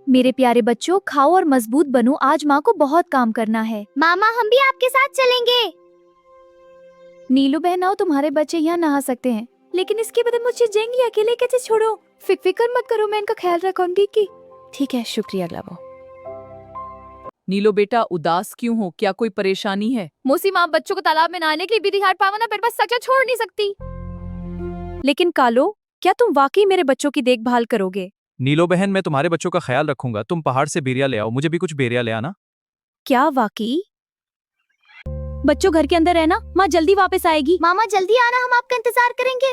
मेरे प्यारे बच्चों, खाओ और मजबूत बनो, आज माँ को बहुत काम करना है। मामा हम भी आपके साथ चलेंगे। नीलू बहन आओ, तुम्हारे बच्चे यहाँ नहा सकते हैं, लेकिन इसके बदले मुझे जाएंगी अकेले कैसे छोड़ो। फिक्र मत करो, मैं इनका ख्याल रखूंगी की। ठीक है, शुक्रिया ग्लाबो। नीलो बेटा उदास क्यों हो, क्या कोई परेशानी है? मौसी माँ बच्चों को तालाब में नहाने के लिए भी दिखा पावा ना, मेरे पास सचा छोड़ नहीं सकती। लेकिन कालो, क्या तुम वाकई मेरे बच्चों की देखभाल करोगे? नीलो बहन, मैं तुम्हारे बच्चों का ख्याल रखूंगा। तुम पहाड़ से बेरिया ले आओ, मुझे भी कुछ बेरिया ले आना। क्या वाकई? बच्चों घर के अंदर है ना, माँ जल्दी वापस आएगी। मामा जल्दी आना, हम आपका इंतजार करेंगे।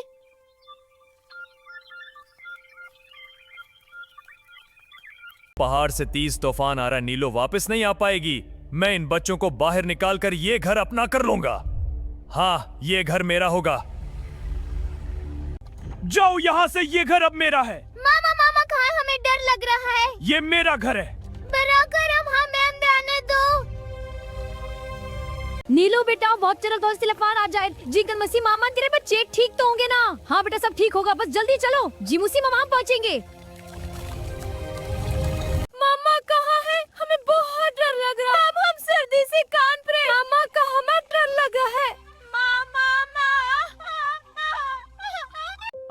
पहाड़ से 30 तूफान आ रहा, नीलो वापस नहीं आ पाएगी। मैं इन बच्चों को बाहर निकाल कर ये घर अपना कर लूंगा। हाँ, ये घर मेरा होगा। जाओ यहाँ से, ये घर अब मेरा है। मामा मामा कहाँ है? हमें डर लग रहा है। ये मेरा घर है। बराकरम, हमें अंदर आने दो। नीलो बेटा, बहुत जल्द तूफान आ जाए। जी मसीह मामा, तेरे बच्चे ठीक तो होंगे ना? हाँ बेटा, सब ठीक होगा, बस जल्दी चलो। जी मुसी मामा पहुँचेंगे। मामा कहाँ है? हमें बहुत डर लग रहा है। हम सर्दी से कांप रहे। मामा का हमें डर लगा है।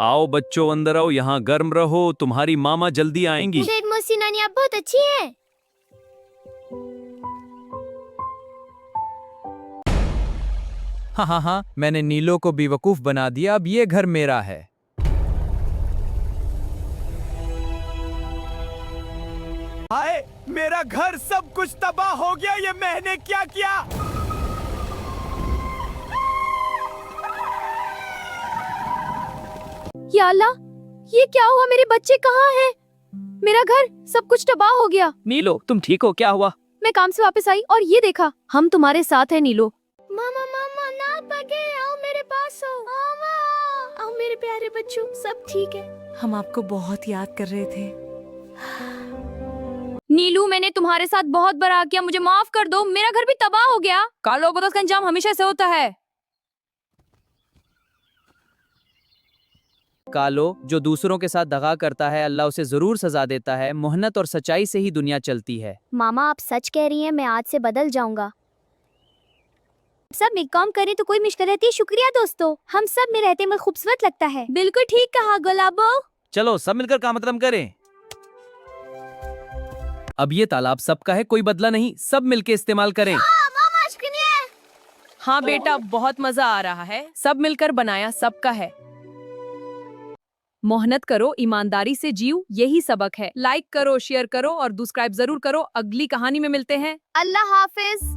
आओ बच्चों, अंदर आओ, यहाँ गर्म रहो, तुम्हारी मामा जल्दी आएंगी। शेर मोसी नानी आप बहुत अच्छी हैं। हाँ हाँ हाँ, मैंने नीलो को बेवकूफ बना दिया, अब ये घर मेरा है। हाय, मेरा घर सब कुछ तबाह हो गया। ये मैंने क्या किया? या अल्लाह, ये क्या हुआ? मेरे बच्चे कहाँ हैं? मेरा घर सब कुछ तबाह हो गया। नीलो तुम ठीक हो? क्या हुआ? मैं काम से वापस आई और ये देखा। हम तुम्हारे साथ हैं नीलो। मामा मामा ना भागे, आओ मेरे पास आओ। मामा आओ मेरे प्यारे बच्चों, सब ठीक है। हम आपको बहुत याद कर रहे थे। नीलू, मैंने तुम्हारे साथ बहुत बड़ा किया, मुझे माफ कर दो। मेरा घर भी तबाह हो गया। कालो बदस का अंजाम हमेशा से होता है। कालो, जो दूसरों के साथ दगा करता है, अल्लाह उसे जरूर सजा देता है। मेहनत और सच्चाई से ही दुनिया चलती है। मामा आप सच कह रही हैं, मैं आज से बदल जाऊंगा। सब एक काम करें तो कोई मुश्किल रहती है। शुक्रिया दोस्तों, हम सब में रहते में खूबसूरत लगता है। बिल्कुल ठीक कहा गुलाबो। चलो सब मिलकर काम खत्म करें। अब ये तालाब सबका है, कोई बदला नहीं, सब मिलके इस्तेमाल करें। मामा शुक्रिया। हाँ बेटा, बहुत मजा आ रहा है। सब मिलकर बनाया, सबका है। मेहनत करो, ईमानदारी से जियो, यही सबक है। लाइक करो, शेयर करो और सब्सक्राइब जरूर करो। अगली कहानी में मिलते हैं। अल्लाह हाफिज।